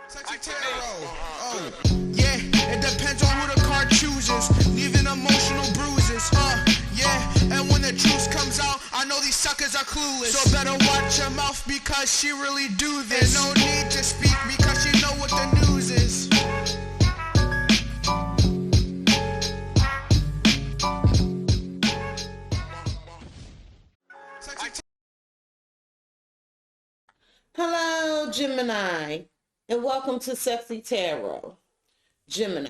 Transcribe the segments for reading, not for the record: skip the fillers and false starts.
CexxiTarot. Oh, yeah, it depends on who the card chooses, leaving emotional bruises, yeah, and when the juice comes out, I know these suckers are clueless, so better watch your mouth because she really do this, and no need to speak because she know what the news is. Hello, Gemini, and welcome to CexxiTarot. Gemini,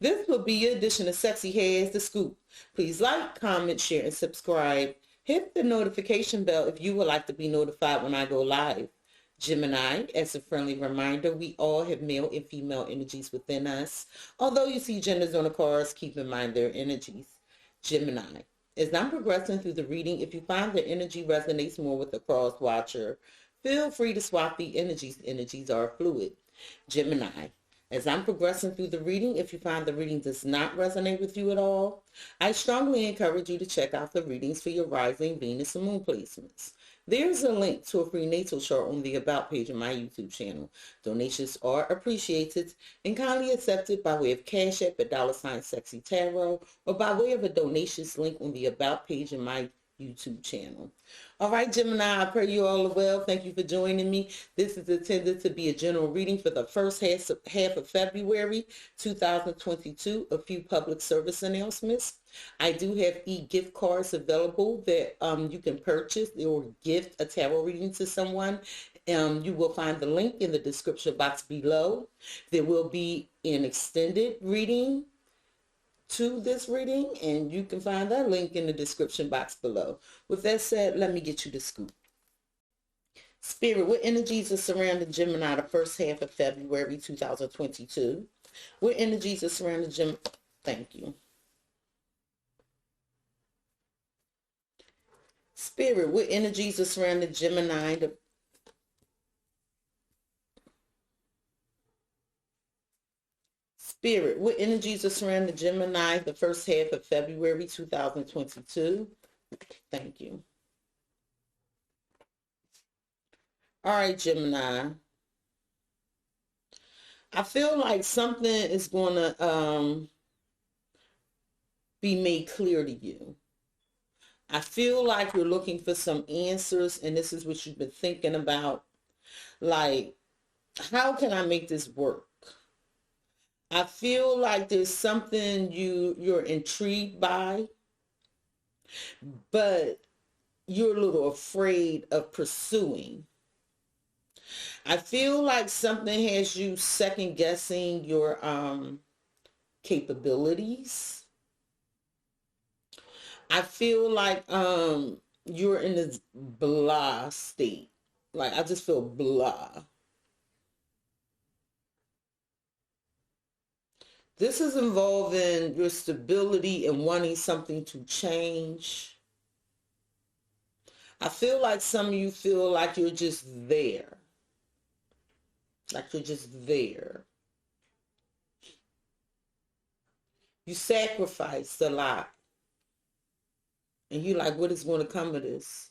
this will be your edition of Cexxi Has the Scoop. Please like, comment, share, and subscribe. Hit the notification bell if you would like to be notified when I go live. Gemini, as a friendly reminder, we all have male and female energies within us. Although you see genders on the cards, keep in mind their energies. Gemini, as I'm progressing through the reading, if you find the energy resonates more with the cross watcher, feel free to swap the energies. Energies are fluid. Gemini, as I'm progressing through the reading, if you find the reading does not resonate with you at all, I strongly encourage you to check out the readings for your rising Venus and Moon placements. There's a link to a free natal chart on the About page of my YouTube channel. Donations are appreciated and kindly accepted by way of CashApp at $CexxiTarot or by way of a donations link on the About page of my YouTube channel. All right, Gemini, I pray you all are well. Thank you for joining me. This is intended to be a general reading for the first half of February 2022. A few public service announcements. I do have e-gift cards available that you can purchase or gift a tarot reading to someone. You will find the link in the description box below. There will be an extended reading to this reading, and you can find that link in the description box below. With that said, let me get you the scoop. Spirit, what energies are surrounding Gemini the first half of February 2022? What energies are surrounding Gemini? Thank you. Spirit, what energies are surrounding Gemini the Spirit, what energies are surrounding Gemini the first half of February 2022? Thank you. All right, Gemini. I feel like something is going to be made clear to you. I feel like you're looking for some answers, and this is what you've been thinking about. Like, how can I make this work? I feel like there's something you're intrigued by, but you're a little afraid of pursuing. I feel like something has you second guessing your capabilities. I feel like you're in this blah state. Like, I just feel blah. This is involving your stability and wanting something to change. I feel like some of you feel like you're just there. Like you're just there. You sacrificed a lot. And you're like, what is going to come of this?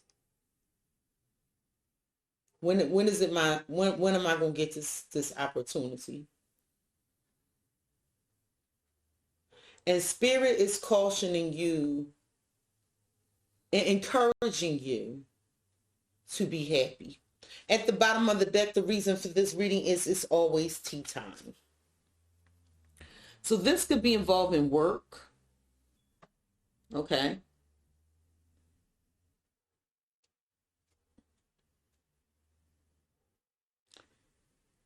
When am I going to get this opportunity? And Spirit is cautioning you and encouraging you to be happy. At the bottom of the deck, the reason for this reading is it's always tea time. So this could be involving work. Okay.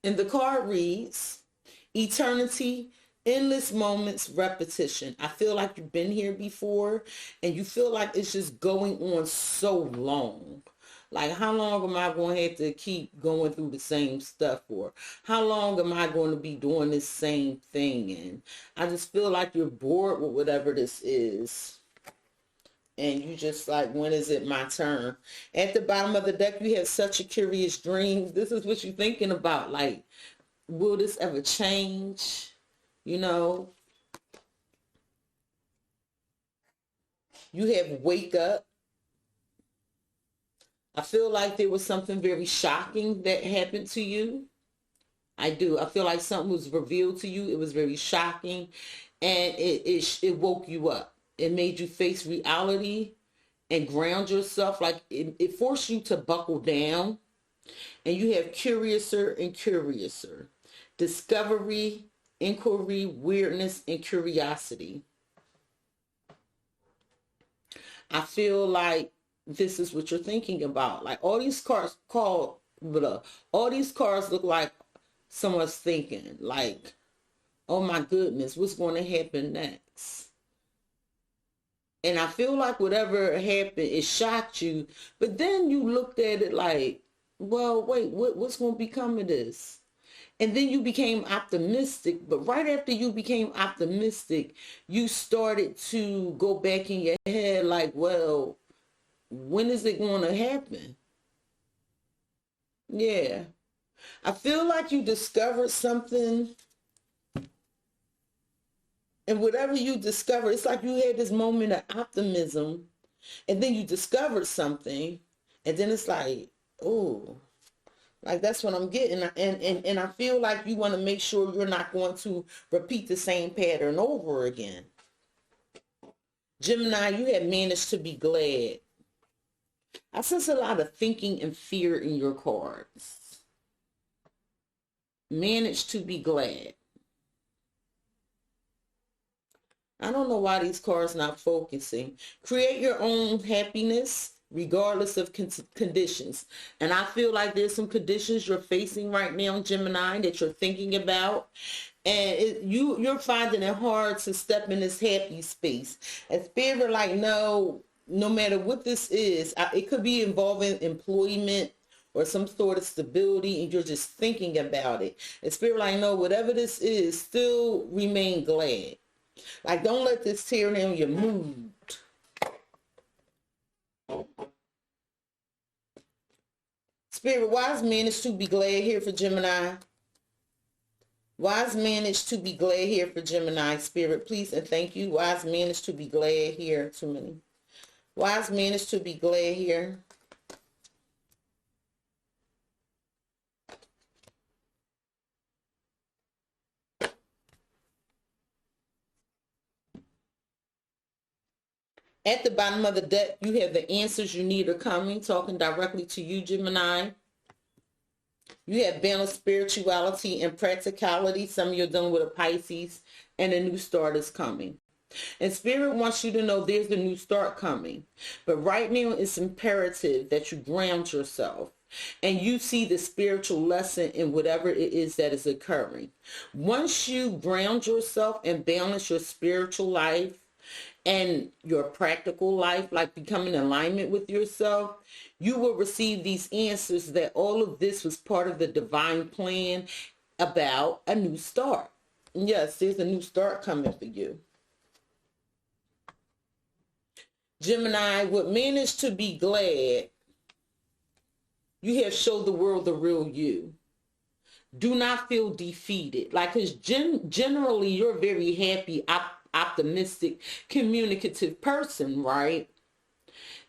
And the card reads, eternity, endless moments, repetition. I feel like you've been here before and you feel like it's just going on so long. Like, how long am I going to have to keep going through the same stuff for? How long am I going to be doing this same thing? And I just feel like you're bored with whatever this is. And you just like, when is it my turn? At the bottom of the deck, you have such a curious dream. This is what you're thinking about. Like, will this ever change? You know, you have wake up. I feel like there was something very shocking that happened to you. I do. I feel like something was revealed to you. It was very shocking, and it woke you up. It made you face reality and ground yourself. Like it forced you to buckle down, and you have curiouser and curiouser. Discovery, inquiry, weirdness, and curiosity. I feel like this is what you're thinking about. Like all these cards all these cards look like someone's thinking like, oh my goodness, what's going to happen next? And I feel like whatever happened, it shocked you. But then you looked at it like, well, wait, what's going to become of this? And then you became optimistic. But right after you became optimistic, you started to go back in your head like, well, when is it going to happen? Yeah. I feel like you discovered something. And whatever you discover, it's like you had this moment of optimism. And then you discovered something. And then it's like, oh, like that's what I'm getting. And I feel like you want to make sure you're not going to repeat the same pattern over again. Gemini, you have managed to be glad. I sense a lot of thinking and fear in your cards. Managed to be glad. I don't know why these cards not focusing. Create your own happiness regardless of conditions. And I feel like there's some conditions you're facing right now, Gemini, that you're thinking about. And you're finding it hard to step in this happy space. And Spirit like, no matter what this is, it could be involving employment or some sort of stability, and you're just thinking about it. And Spirit like, no, whatever this is, still remain glad. Like, don't let this tear down your mood. Spirit, wise managed to be glad here for Gemini. Wise managed to be glad here for Gemini. Spirit, please and thank you. Wise managed to be glad here. Too many. Wise managed to be glad here. At the bottom of the deck, you have the answers you need are coming, talking directly to you, Gemini. You have balanced spirituality and practicality. Some of you are dealing with a Pisces, and a new start is coming. And Spirit wants you to know there's a new start coming. But right now, it's imperative that you ground yourself and you see the spiritual lesson in whatever it is that is occurring. Once you ground yourself and balance your spiritual life and your practical life, like become in alignment with yourself, you will receive these answers that all of this was part of the divine plan about a new start. Yes, there's a new start coming for you. Gemini, would manage to be glad. You have showed the world the real you. Do not feel defeated. Like, because generally you're a very happy, optimistic, communicative person, right?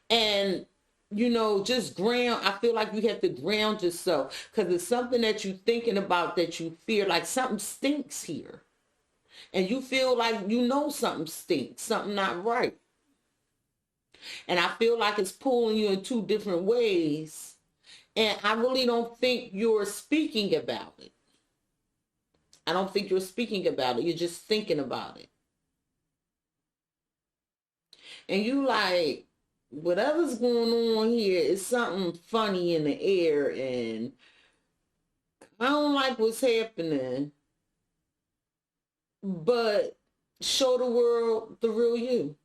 And, you know, just ground. I feel like you have to ground yourself because it's something that you're thinking about that you fear, like something stinks here. And you feel like you know something stinks, something not right. And I feel like it's pulling you in two different ways. And I really don't think you're speaking about it. I don't think you're speaking about it. You're just thinking about it. And you like, whatever's going on here is something funny in the air. And I don't like what's happening. But show the world the real you.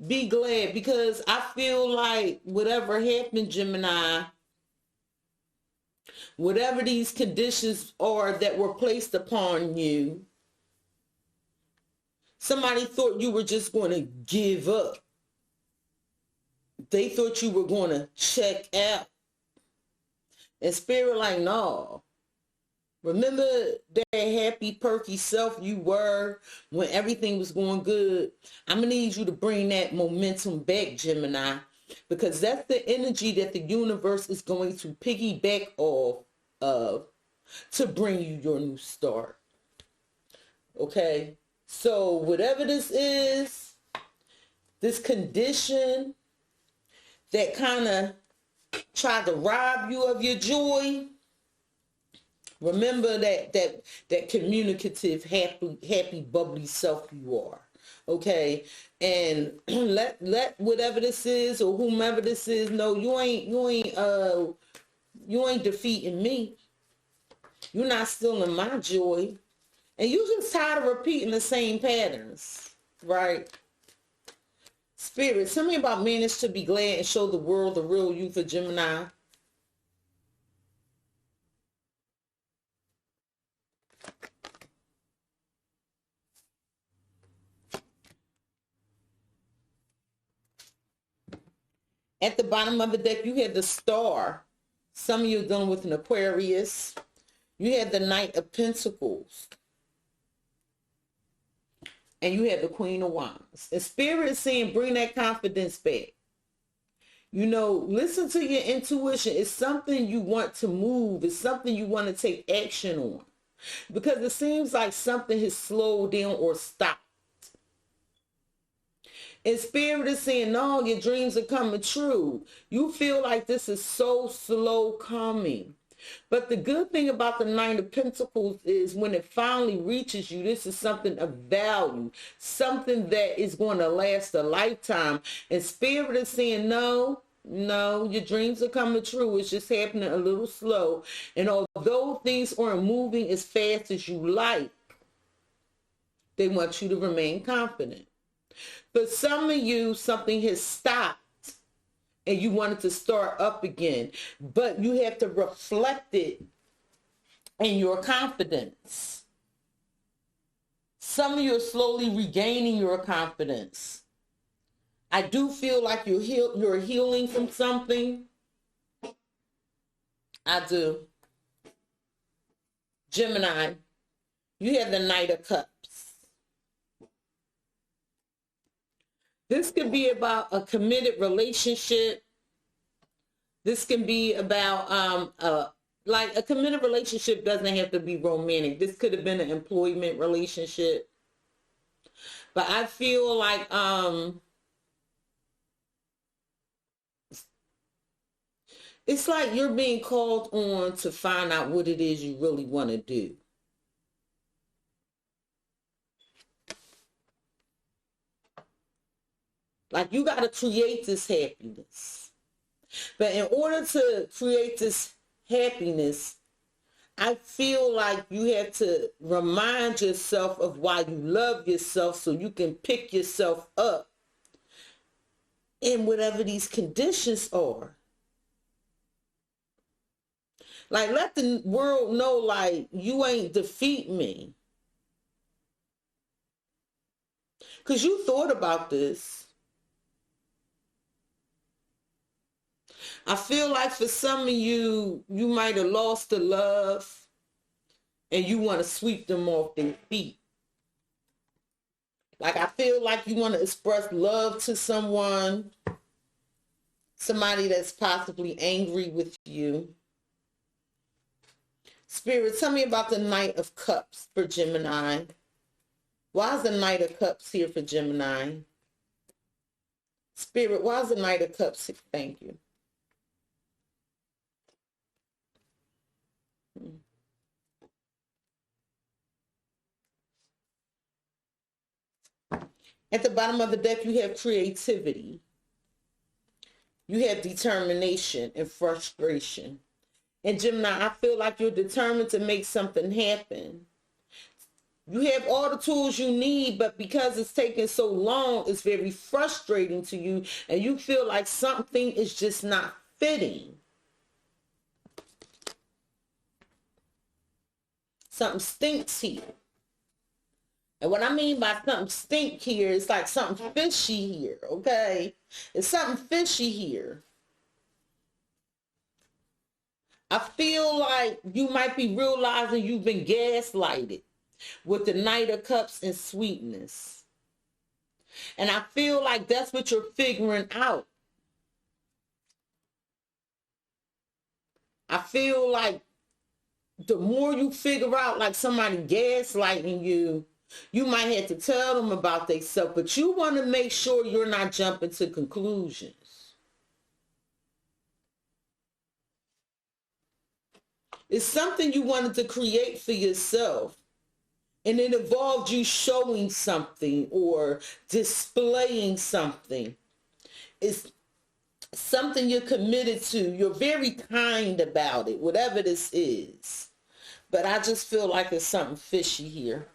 Be glad, because I feel like whatever happened, Gemini, whatever these conditions are that were placed upon you, somebody thought you were just going to give up. They thought you were going to check out. And Spirit like, no. Remember that happy, perky self you were when everything was going good? I'm going to need you to bring that momentum back, Gemini, because that's the energy that the universe is going to piggyback off of to bring you your new start. Okay? So whatever this is, this condition that kind of tried to rob you of your joy, remember that communicative, happy, bubbly self you are. Okay? And let whatever this is or whomever this is know you ain't defeating me. You're not stealing my joy. And you just tired of repeating the same patterns, right? Spirit, tell me about manage to be glad and show the world the real you for Gemini. At the bottom of the deck, you had the Star. Some of you are dealing with an Aquarius. You had the Knight of Pentacles. And you had the Queen of Wands. And Spirit is saying, bring that confidence back. You know, listen to your intuition. It's something you want to move. It's something you want to take action on. Because it seems like something has slowed down or stopped. And Spirit is saying, no, your dreams are coming true. You feel like this is so slow coming. But the good thing about the Nine of Pentacles is when it finally reaches you, this is something of value, something that is going to last a lifetime. And Spirit is saying, no, your dreams are coming true. It's just happening a little slow. And although things aren't moving as fast as you like, they want you to remain confident. For some of you, something has stopped and you wanted to start up again, but you have to reflect it in your confidence. Some of you are slowly regaining your confidence. I do feel like you're healing from something. I do. Gemini, you have the Knight of Cups. This could be about a committed relationship. This can be about, like a committed relationship doesn't have to be romantic. This could have been an employment relationship. But I feel like, it's like you're being called on to find out what it is you really want to do. Like you got to create this happiness. But in order to create this happiness, I feel like you have to remind yourself of why you love yourself so you can pick yourself up in whatever these conditions are. Like let the world know like you ain't defeat me. Because you thought about this. I feel like for some of you, you might have lost the love and you want to sweep them off their feet. Like I feel like you want to express love to someone, somebody that's possibly angry with you. Spirit, tell me about the Knight of Cups for Gemini. Why is the Knight of Cups here for Gemini? Spirit, why is the Knight of Cups here? Thank you. At the bottom of the deck, you have creativity. You have determination and frustration. And Gemini, I feel like you're determined to make something happen. You have all the tools you need, but because it's taking so long, it's very frustrating to you. And you feel like something is just not fitting. Something stinks here. And what I mean by something stink here is like something fishy here, okay? It's something fishy here. I feel like you might be realizing you've been gaslighted with the Knight of Cups and sweetness. And I feel like that's what you're figuring out. I feel like the more you figure out like somebody gaslighting you, you might have to tell them about themselves, but you want to make sure you're not jumping to conclusions. It's something you wanted to create for yourself, and it involved you showing something or displaying something. It's something you're committed to. You're very kind about it, whatever this is. But I just feel like there's something fishy here.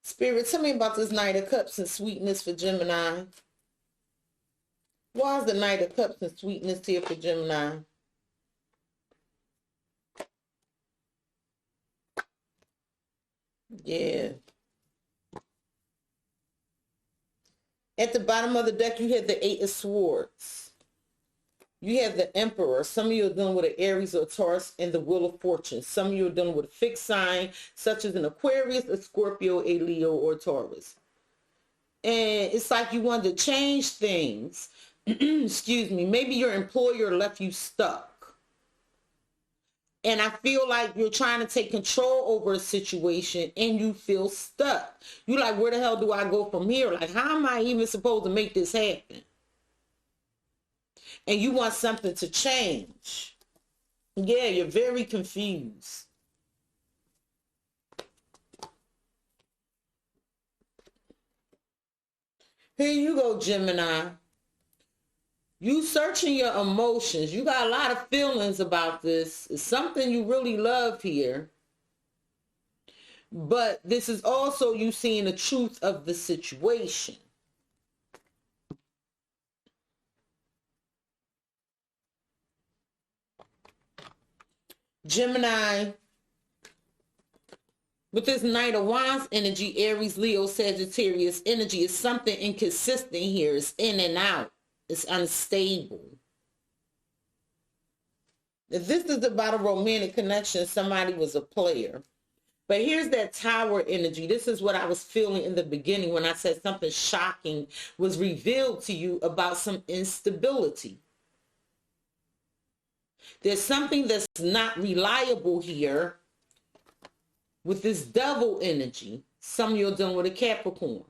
Spirit, tell me about this Knight of Cups and sweetness for Gemini. Why is the Knight of Cups and sweetness here for Gemini? Yeah. At the bottom of the deck, you have the Eight of Swords. You have the Emperor. Some of you are dealing with an Aries or Taurus, and the Wheel of Fortune. Some of you are dealing with a fixed sign, such as an Aquarius, a Scorpio, a Leo, or Taurus. And it's like you want to change things. Excuse me. Maybe your employer left you stuck. And I feel like you're trying to take control over a situation and you feel stuck. You're like, where the hell do I go from here? Like, how am I even supposed to make this happen? And you want something to change. Yeah, you're very confused. Here you go, Gemini. You searching your emotions. You got a lot of feelings about this. It's something you really love here. But this is also you seeing the truth of the situation. Gemini, with this Knight of Wands energy, Aries, Leo, Sagittarius energy, is something inconsistent here. It's in and out. It's unstable. If this is about a romantic connection, somebody was a player. But here's that Tower energy. This is what I was feeling in the beginning when I said something shocking was revealed to you about some instability. There's something that's not reliable here with this Devil energy. Some of you are dealing with a Capricorn.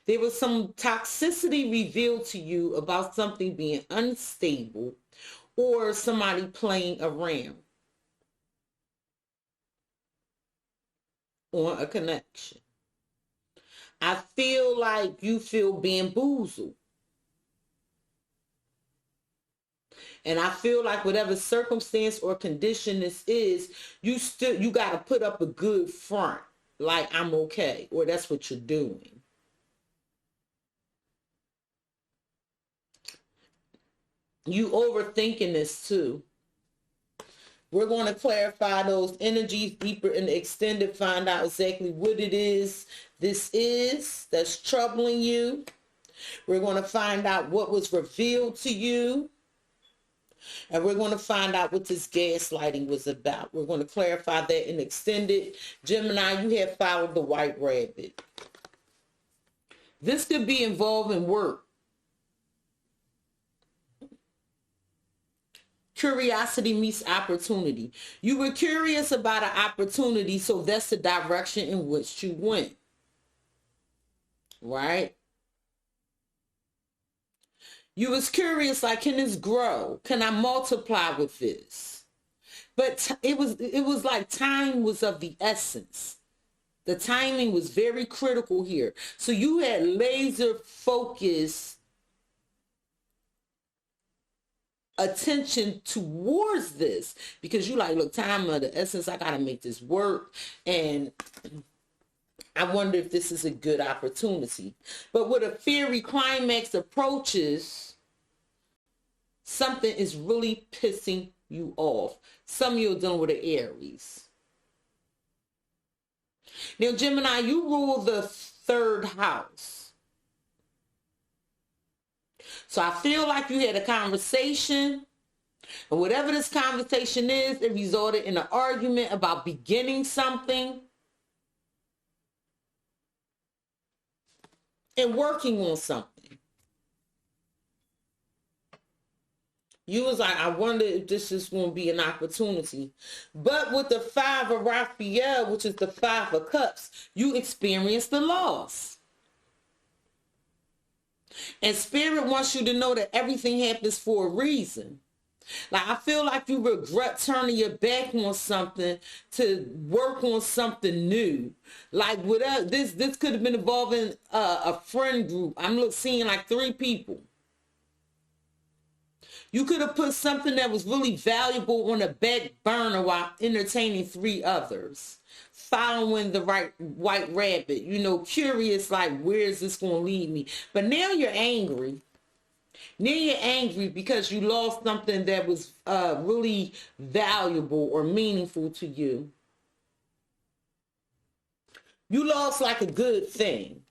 There was some toxicity revealed to you about something being unstable or somebody playing around on a connection. I feel like you feel bamboozled. And I feel like whatever circumstance or condition this is, you got to put up a good front. Like, I'm okay. Or that's what you're doing. You overthinking this too. We're going to clarify those energies deeper and extended, find out exactly what it is this is that's troubling you. We're going to find out what was revealed to you. And we're going to find out what this gaslighting was about. We're going to clarify that in extended. Gemini, you have followed the White Rabbit. This could be involving work. Curiosity meets opportunity. You were curious about an opportunity, so that's the direction in which you went. Right? You was curious, like, can this grow? Can I multiply with this? But it was like time was of the essence. The timing was very critical here. So you had laser focus attention towards this because you like, look, time of the essence, I gotta make this work, and I wonder if this is a good opportunity. But with a fiery climax approaches, something is really pissing you off. Some of you are dealing with an Aries. Now, Gemini, you rule the third house. So I feel like you had a conversation, and whatever this conversation is, it resulted in an argument about beginning something. and working on something. You was like, I wonder if this is going to be an opportunity. But with the 5 of Raphael, which is the 5 of Cups, you experience the loss. And Spirit wants you to know that everything happens for a reason. Like, I feel like you regret turning your back on something to work on something new. Like, whatever, this could have been involving a friend group. I'm seeing like 3 people. You could have put something that was really valuable on a back burner while entertaining 3 others. Following the right white rabbit, you know, curious, like, where is this going to lead me? But now you're angry. Now you're angry because you lost something that was really valuable or meaningful to you. You lost like a good thing.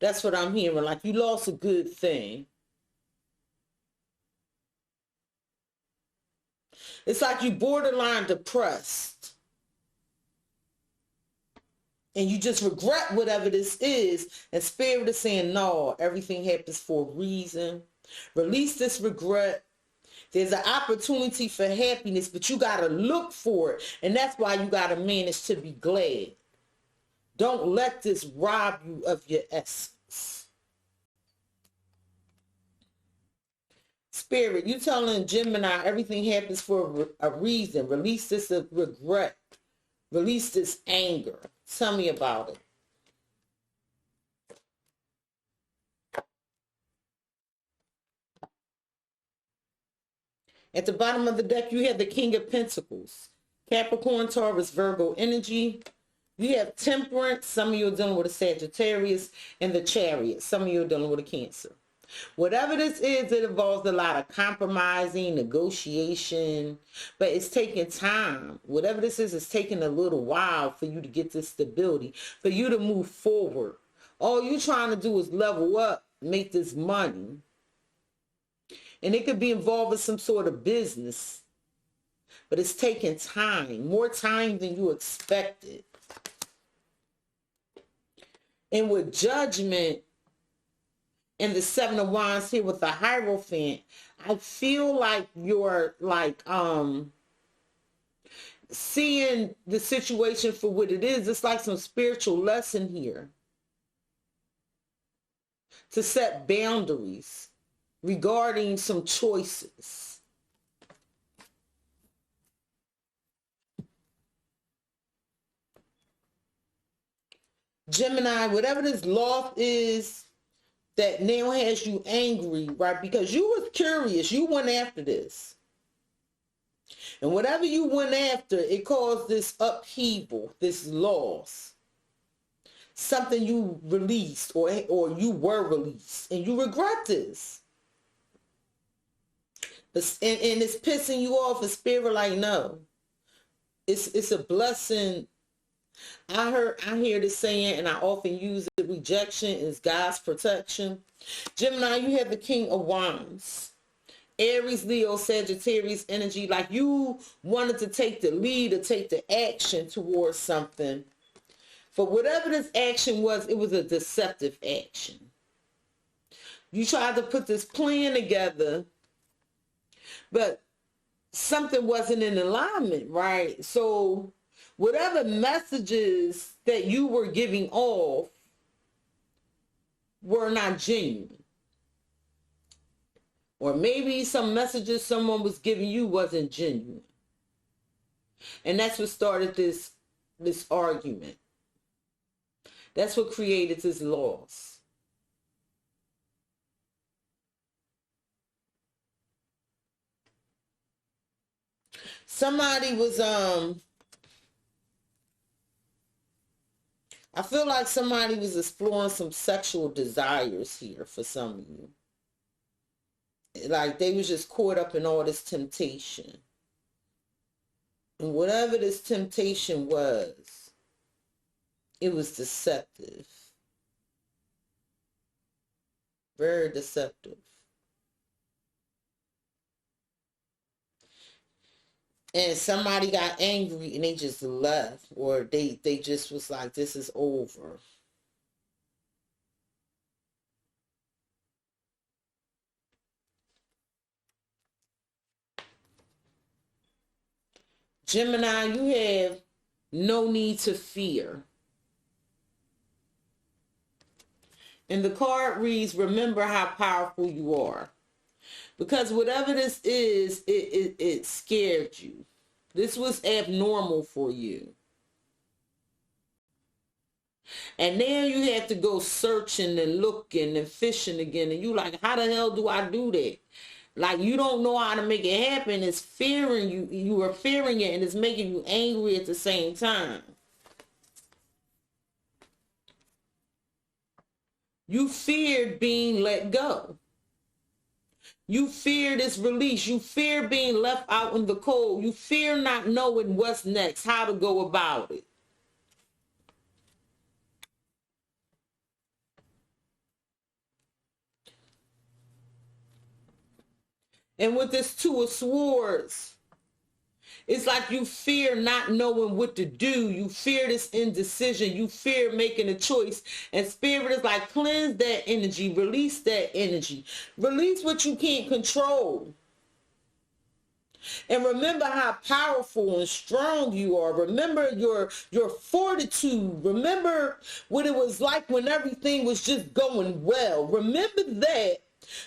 That's what I'm hearing. Like, you lost a good thing. It's like you borderline depressed. And you just regret whatever this is. And Spirit is saying, no, everything happens for a reason. Release this regret. There's an opportunity for happiness, but you got to look for it. And that's why you got to manage to be glad. Don't let this rob you of your essence. Spirit, you telling Gemini everything happens for a reason. Release this regret. Release this anger. Tell me about it. At the bottom of the deck, you have the King of Pentacles. Capricorn, Taurus, Virgo energy. You have Temperance. Some of you are dealing with a Sagittarius. And the Chariot. Some of you are dealing with a Cancer. Whatever this is, it involves a lot of compromising, negotiation, but it's taking time. Whatever this is, it's taking a little while for you to get this stability, for you to move forward. All you're trying to do is level up, make this money. And it could be involved in some sort of business, but it's taking time, more time than you expected. And with Judgment, and the 7 of Wands here with the Hierophant, I feel like you're like seeing the situation for what it is. It's like some spiritual lesson here. To set boundaries regarding some choices. Gemini, whatever this loss is, that now has you angry, right? Because you was curious. You went after this. And whatever you went after, it caused this upheaval, this loss. Something you released or you were released. And you regret this. And it's pissing you off. A Spirit like, no. It's a blessing. I hear this saying, and I often use it, rejection is God's protection. Gemini, you have the King of Wands. Aries, Leo, Sagittarius energy. Like you wanted to take the lead or take the action towards something. But whatever this action was, it was a deceptive action. You tried to put this plan together, but something wasn't in alignment, right? So whatever messages that you were giving off were not genuine. Or maybe some messages someone was giving you wasn't genuine. And that's what started this argument. That's what created this loss. Somebody was I feel like somebody was exploring some sexual desires here for some of you. Like they was just caught up in all this temptation. And whatever this temptation was, it was deceptive. Very deceptive. And somebody got angry and they just left. Or they just was like, this is over. Gemini, you have no need to fear. And the card reads, remember how powerful you are. Because whatever this is, it scared you. This was abnormal for you. And now you have to go searching and looking and fishing again. And you like, how the hell do I do that? Like, you don't know how to make it happen. It's fearing you. You are fearing it, and it's making you angry at the same time. You feared being let go. You fear this release. You fear being left out in the cold. You fear not knowing what's next, how to go about it. And with this Two of Swords, it's like you fear not knowing what to do. You fear this indecision. You fear making a choice. And Spirit is like, cleanse that energy. Release that energy. Release what you can't control. And remember how powerful and strong you are. Remember your fortitude. Remember what it was like when everything was just going well. Remember that.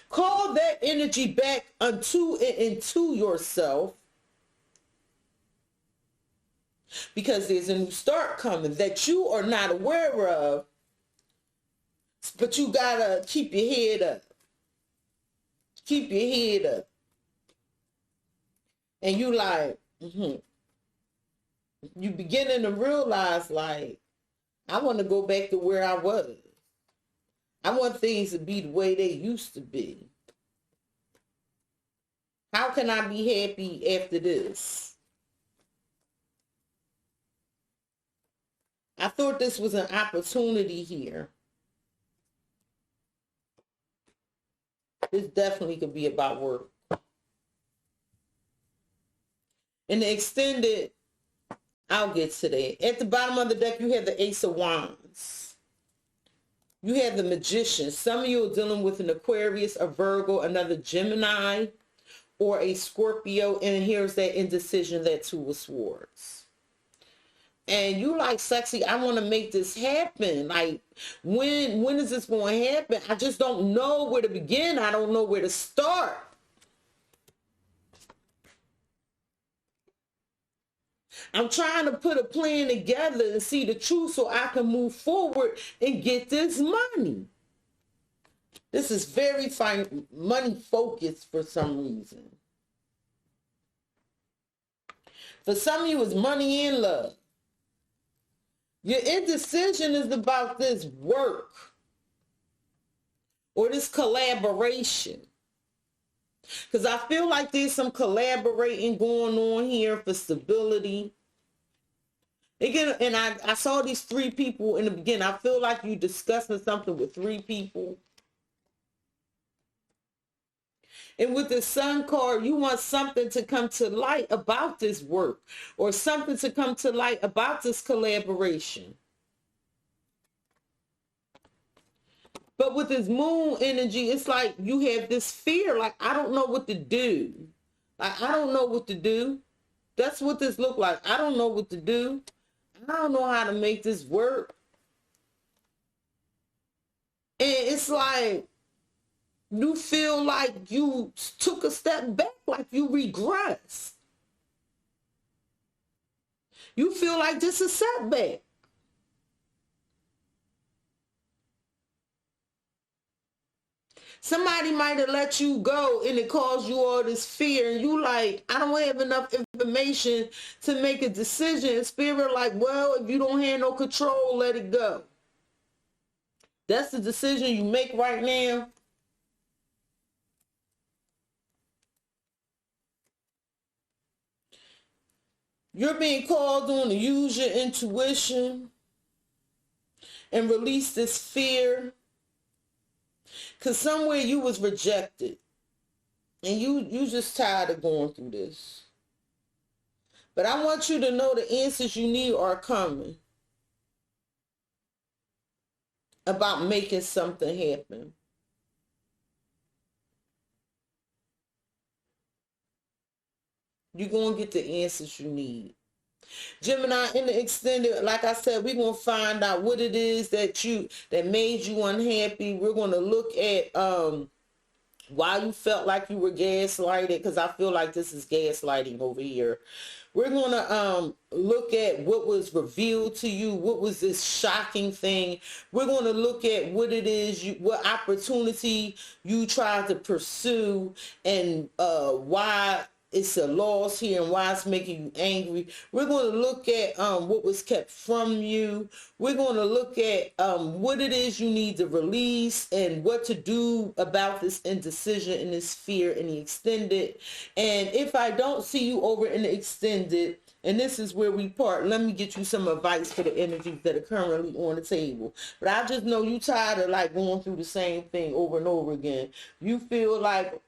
Call that energy back unto and into yourself. Because there's a new start coming that you are not aware of. But you gotta keep your head up. Keep your head up. And you like, you beginning to realize, like, I want to go back to where I was. I want things to be the way they used to be. How can I be happy after this? I thought this was an opportunity here. This definitely could be about work. In the extended, I'll get to that. At the bottom of the deck, you have the Ace of Wands. You have the Magician. Some of you are dealing with an Aquarius, a Virgo, another Gemini, or a Scorpio. And here's that indecision, that Two of Swords. And you like, Cexxi, I want to make this happen. Like, when is this going to happen? I just don't know where to begin. I don't know where to start. I'm trying to put a plan together and see the truth so I can move forward and get this money. This is very money focused for some reason. For some of you, it's money and love. Your indecision is about this work or this collaboration. Because I feel like there's some collaborating going on here for stability. Again, and I saw these three people in the beginning. I feel like you're discussing something with three people. And with the Sun card, you want something to come to light about this work or something to come to light about this collaboration. But with this Moon energy, it's like you have this fear, like, I don't know what to do. Like, I don't know what to do. That's what this look like. I don't know what to do. I don't know how to make this work. And it's like, you feel like you took a step back, like you regressed. You feel like this is a setback. Somebody might have let you go and it caused you all this fear. And you like, I don't have enough information to make a decision. And Spirit like, well, if you don't have no control, let it go. That's the decision you make right now. You're being called on to use your intuition and release this fear. Because somewhere you was rejected. And you just tired of going through this. But I want you to know the answers you need are coming. About making something happen. You're going to get the answers you need. Gemini, in the extended, like I said, we're going to find out what it is that made you unhappy. We're going to look at why you felt like you were gaslighted, because I feel like this is gaslighting over here. We're going to look at what was revealed to you. What was this shocking thing? We're going to look at what it is, what opportunity you tried to pursue, and why it's a loss here and why it's making you angry. We're going to look at what was kept from you. We're going to look at what it is you need to release and what to do about this indecision and this fear in the extended. And if I don't see you over in the extended, and this is where we part, let me get you some advice for the energies that are currently on the table. But I just know you tired of like going through the same thing over and over again. You feel like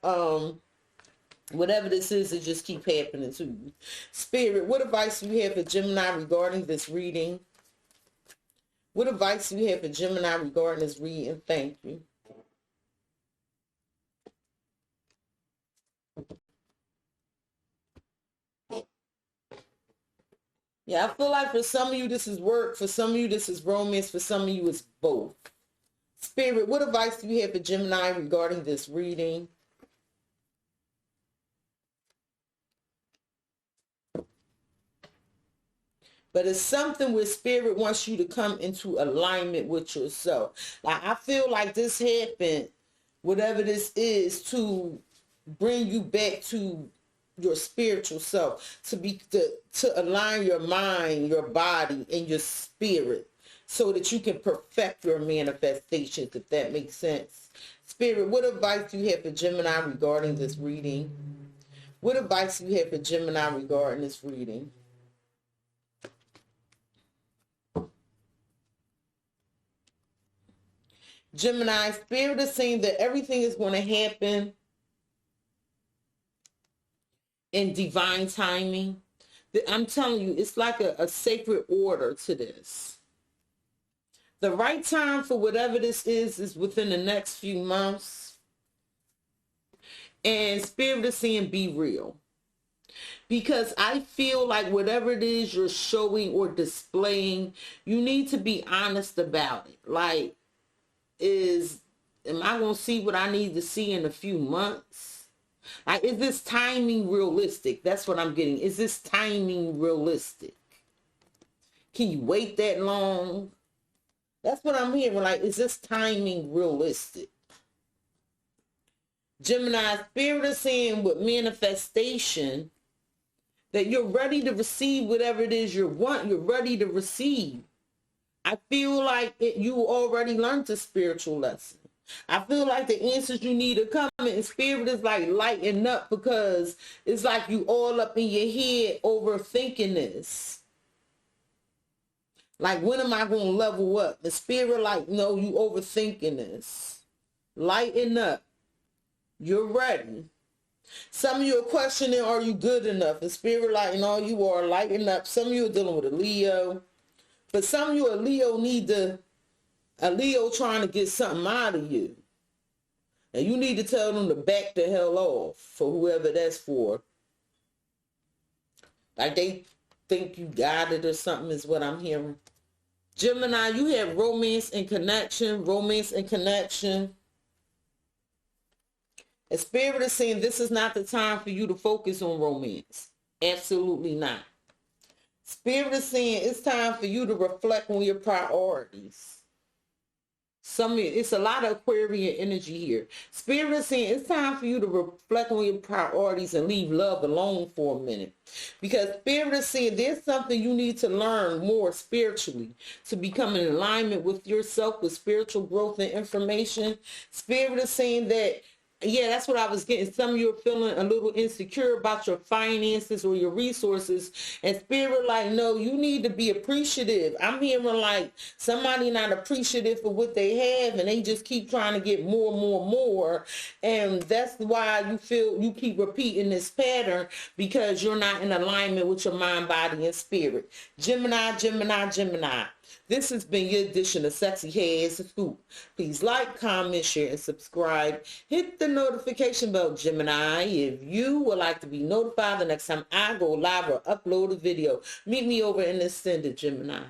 whatever this is, it just keep happening to you. Spirit, what advice do you have for Gemini regarding this reading? What advice do you have for Gemini regarding this reading? Thank you. Yeah, I feel like for some of you this is work, for some of you this is romance, for some of you it's both. Spirit, what advice do you have for Gemini regarding this reading? But it's something where Spirit wants you to come into alignment with yourself. Like, I feel like this happened, whatever this is, to bring you back to your spiritual self, to align your mind, your body, and your spirit, so that you can perfect your manifestations, if that makes sense. Spirit, what advice do you have for Gemini regarding this reading? What advice do you have for Gemini regarding this reading? Gemini, Spirit is saying that everything is going to happen in divine timing. I'm telling you, it's like a sacred order to this. The right time for whatever this is within the next few months. And Spirit is saying be real. Because I feel like whatever it is you're showing or displaying, you need to be honest about it. Like, am I going to see what I need to see in a few months? Like, is this timing realistic? That's what I'm getting. Is this timing realistic? Can you wait that long? That's what I'm hearing. Like, is this timing realistic? Gemini, Spirit is saying with manifestation that you're ready to receive whatever it is you want. You're ready to receive. I feel like you already learned the spiritual lesson. I feel like the answers you need are coming, and Spirit is like lighting up, because it's like you all up in your head overthinking this. Like, when am I going to level up? The Spirit like, no, you overthinking this. Lighten up. You're ready. Some of you are questioning, are you good enough? The Spirit like, no, you are. Lighten up. Some of you are dealing with a Leo. But some of you, a Leo trying to get something out of you. And you need to tell them to back the hell off, for whoever that's for. Like, they think you got it or something is what I'm hearing. Gemini, you have romance and connection, romance and connection. And Spirit is saying this is not the time for you to focus on romance. Absolutely not. Spirit is saying it's time for you to reflect on your priorities. It's a lot of Aquarian energy here. Spirit is saying it's time for you to reflect on your priorities and leave love alone for a minute. Because Spirit is saying there's something you need to learn more spiritually to become in alignment with yourself, with spiritual growth and information. Spirit is saying that, yeah, that's what I was getting. Some of you are feeling a little insecure about your finances or your resources. And Spirit like, no, you need to be appreciative. I'm hearing like somebody not appreciative for what they have, and they just keep trying to get more, more, more. And that's why you feel you keep repeating this pattern, because you're not in alignment with your mind, body, and spirit. Gemini, Gemini, Gemini. This has been your edition of Sexy Heads the Scoop. Please like, comment, share, and subscribe. Hit the notification bell, Gemini, if you would like to be notified the next time I go live or upload a video. Meet me over in the extended, Gemini.